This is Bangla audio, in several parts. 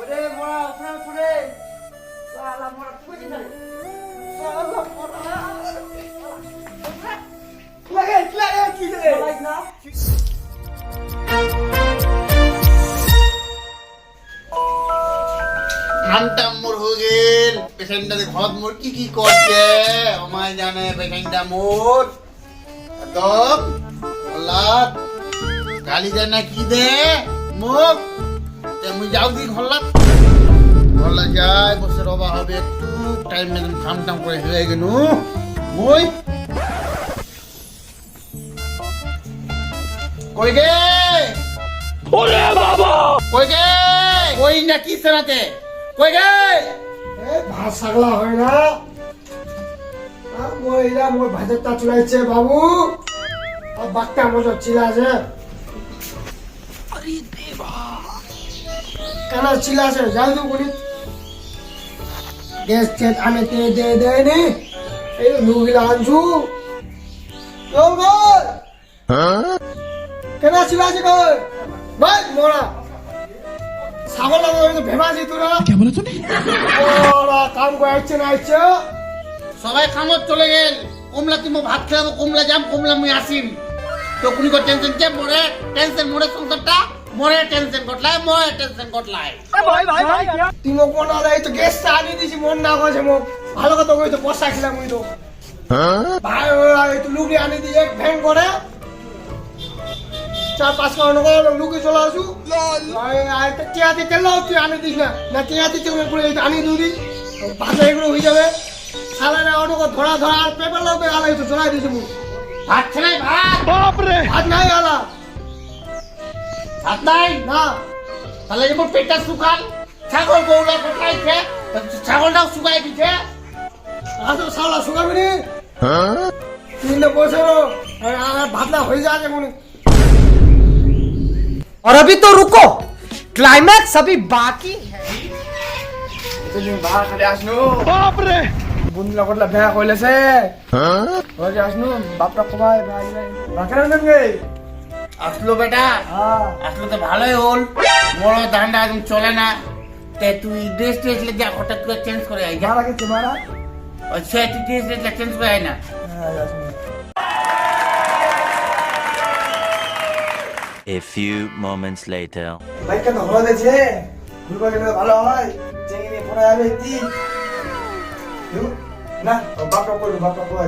ওরে মোরা উপরে উপরে সালা মোরা কি করছিস সালা মোরা লাগে কি রে লাইক না ঘন্টা মোর হয়ে গেল পেশেন্টটা ঘর মোর কি করছে আমায় জানে পেশেন্টটা মোর একদম আল্লাহ গালি দেয় না কি দে মুখ মুই যাও দিন হল্লা যায় বসে রবা হবে একটু টাইম খাম টাম করে হয়ে গেল মুই কই গে ওরে বাবা কই গে কই না কি সরাতে কই গে এ ভাত সাগলা হয় না মহিলা মোর ভাতেরটা চুলাইছে বাবু আর বাচ্চা মতো চিলাছে কেন চিলাছে যাই তো বলি গ্যাস চেট আমি তে দে দেয়নি এই লুগিলা আনছু কেন চিলাছে কই ভাই মোরা ছাগল লাগা ভেবাছি তোরা কে বলে তুমি ওরা কাম করছে না আইছে সবাই খামত চলে গেল কমলা তুমি ভাত খাবো কমলা যাম কমলা মুই আসিম তো কোনি কো টেনশন কে মোরে টেনশন মোরে সংসারটা মোরে টেনশন কটলাই ভাই তুই মোক মন আলাই তো গ্যাস আনি দিছি মন না কইছে মোক ভালো কথা কই তো বসা খিলাম মুই তো ভাই ওই তো লুগি আনি দি এক ভ্যান করে 4-5 কারণ করে লুগি চলে আসু ভাই আই তো টিয়া দিতে লাও তুই আনি দিস না টিয়া দিতে করে আনি দুদি ভাষা এগুলো হয়ে যাবে সালারে অটো ধরা আর পেপার লাগবে আলাই তো চলাই দিছি মুই ভাত নাই ভাত বাপ রে ভাত নাই আলা ভাত নাই না তাহলে যে মোর পেটটা শুকাল ছাগল গৌলা কোথাইছে ছাগলটাও শুকাই দিছে আজ সালা শুকাবি নি তিন বছর আর ভাতটা হয়ে যাচ্ছে মনে और अभी तो रुको क्लाइमैक्स अभी बाकी है তুমি বাহার খালি আসনু বাপ রে বুনলা করলা ভ্যা কইলেছে ওই আসনু বাপটা কবাই ভাই বাকার নাম গে আসলো বেটা হ্যাঁ আসলে তো ভালোই হল বড় ধান্দা একদম চলে না তে তুই ড্রেস লেগে হঠাৎ করে চেঞ্জ করে আই যা যারা কে তোমারা ওই সে তুই ড্রেস চেঞ্জ করে আই না A few moments later. ভাই কেন হলো দেছে ঘুরবা গেলে ভালো হয় চেঙ্গি পড়া যাবে তি না বাপটা কই ভ্যা কই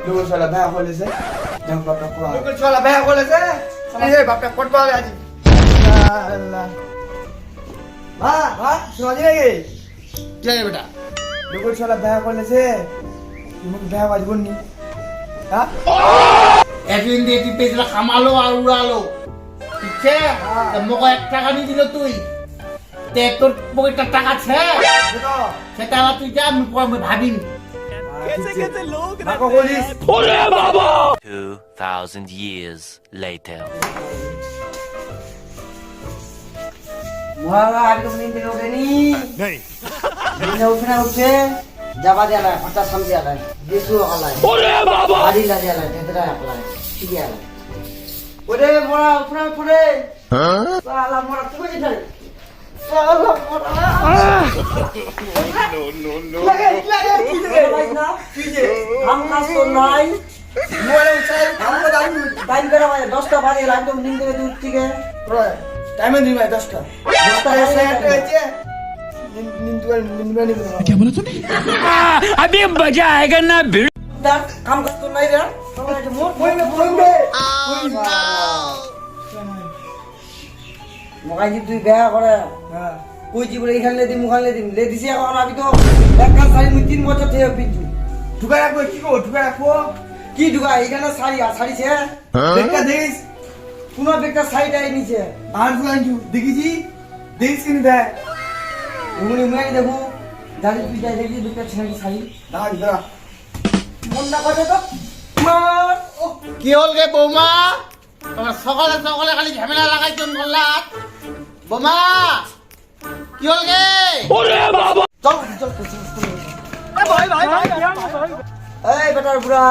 লোক সালা ভ্যা কইলেছে জাম বাপটা কই লোক সালা ভ্যা কইলেছে এই বাপটা কোটবা আজি আল্লাহ মা শুনাজি নাকি কে বেটা লোক সালা ভ্যা কইলেছে তুমি ভ্যা বাজবন নি হ্যাঁ একদিন দিয়ে তুই পেছলা খামালো আর উড়ালো ঠিক আছে মোকে 1 টাকা নি দিল তুই তে তোর পকেটে টাকা আছে সেটা আবার তুই যা আমি পরে ভাবিন कैसे लोग ओरे बाबा 2000 years later. मोरा आज को नींद लोगे नहीं उठना उठे जावा जाला फटा समझ जाला देसु होला ओरे बाबा आड़ी ला जाला तेरा होला ठीक है ओरे मोरा उठना उठे साला मोरा की बजे चले साला मोरा लगे भाई ना हम ना तो नहीं मोरे उठाई हमको टाइम करा भाई 10 टा बाजे लाग तुम नींद में उठ के टाइम दिन में 10 टा 10 टा ऐसे है क्या बोला तूने अभी मजा आएगा ना भिड़ काम कर तो नहीं रे मोर में फोन दे মোকাই জি তুই বেয়া করে हां কই জি বলে এখানে লে দিছি এখন আমি তো এক কাজ শাড়ি মুই 3 বছর থেকে পিনছু ঢুকা রাখবো কি গো ঢুকা রাখবো কি ঢুকা এখানে শাড়ি আর শাড়ি ছে দেখা দেখিস কোন বেকা শাড়িটাই নিচে আর ফুলাঞ্জু দেখিছি দেখিস কিনে দে উনি মুই দেখু দাঁড়ি তুই যাই দেখি দুটো ছেড়ে শাড়ি দাঁড়া দাঁড়া মন না করে তো মার ও কি হল গে বৌমা তোমার সকালে সকালে খালি ঝামেলা লাগাইছো গল্লাত বৌমা কি হল গে চল চল এই বেটার বুড়া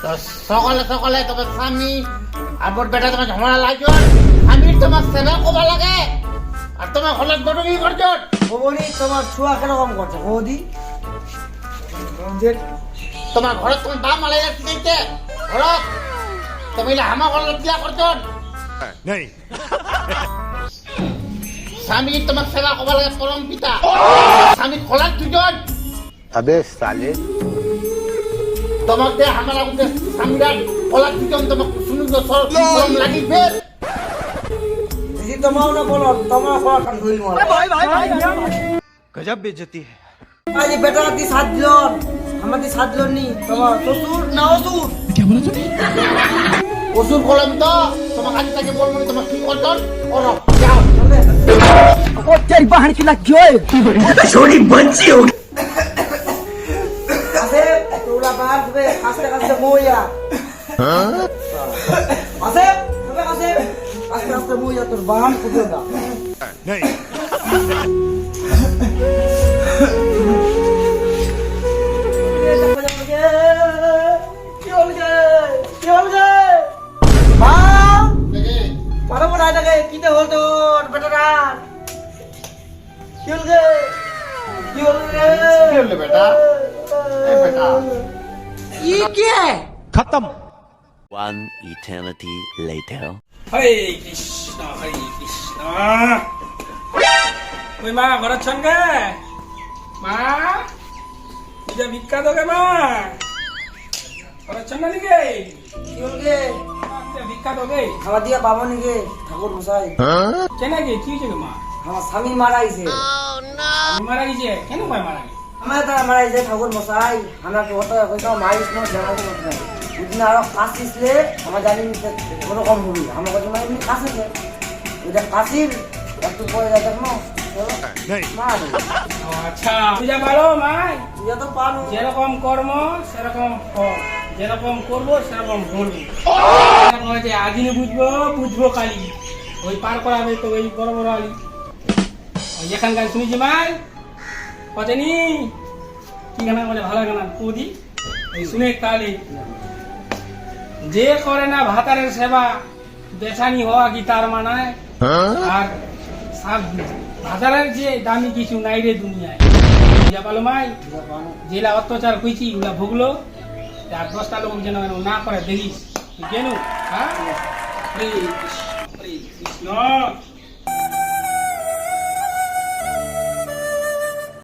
তো সকালে সকালে তোমার স্বামী আর মোর বেটা তোমার ঝামেলা লাগছো আমি তোমার সেবা কবা লাগে আর তোমার হলত বটকি করছ ও বলি তোমার ছুয়া কিরকম করছে বৌদি? তোমার ঘরে তোমার বাপ মালাই শিখাইতে ঘরত তুমি হামা ঘরত দিয়া করছ স্বামী তোমার সেবা কবা লাগে পরম পিতা স্বামী খোলার দুজন अबे साले তোমাক দে আমার আগুতে স্বামীরা খোলার দুজন তোমাক শুনুন সরম লাগি ফের দিদি তোমাও না বলো, তোমার করা কান ধইল মার। गजब बेइज्जती है আজ বেটা দি সাতজন, আমাদের সাতজন নি, তোমার শ্বশুর না অসুর? ওষুধ করলাম তো তোমার কাছে থেকে বলবো তোমার কি করছ ওরা যাও ও তেরি বাহন কি লাগ জয় ছোড়ি বঞ্চি হো আছে তোলা বাহার দেবে আস্তে আস্তে মোয়া আছে তবে আছে আস্তে আস্তে মোয়া তোর বাহন কুদে দা কি হল গে মা পারো না লাগে কিতে হল তোর বেটারা কি হল গে কি হলো বেটা এই বেটা ये क्या है? खत्म 1 eternity later. হরে কৃষ্ণ হরে কৃষ্ণ। ওই মা ঘরের সঙ্গে মা পূজা ভিক্ষা দোগে মা ঘরের সঙ্গে দিকে কি হল গে ভিক্ষা দোগে খাওয়া দিয়া পাবো নাকি ঠাকুর মশাই? কেন গে কি হয়েছে মা? আমার স্বামী মারা গেছে। আমি মারা গেছে কেন ভাই মারা গেছে? আমার তারা মারা গেছে ঠাকুর মশাই, আমাকে হতো হয়তো মারিস না জানাতে পারছে না। দুদিন আরো কাশিসলে আমার জানি ওরকম হবি আমার কাছে মানে এমনি কাশিছে ওইটা কাশির একটু পরে যাতে না মা ও আচ্ছা পূজা পারো মাই তুই তো পারো যেরকম কর্ম সেরকম ফল, যেরকম করবো সেরকম বলবো। এরকম হয়েছে আদিনে বুঝবো বুঝবো কালি, ওই পার করাবে তো ওই বড় বড় আলি। ওই এখানকার শুনেছি মাই কচেনি কি গানা বলে ভালো গানা কুদি এই শুনে কালি যে করে না ভাতারের সেবা বেছানি হওয়া কি তার মানায়? আর ভাতারের যে দামি কিছু নাই রে দুনিয়ায়। বুঝা পালো মাই জেলা অত্যাচার কইছি ওগুলা ভুগলো আর 10টা লোক যেন না করে দেখিস কেন? হ্যাঁ হরে কৃষ্ণ হরে কৃষ্ণ।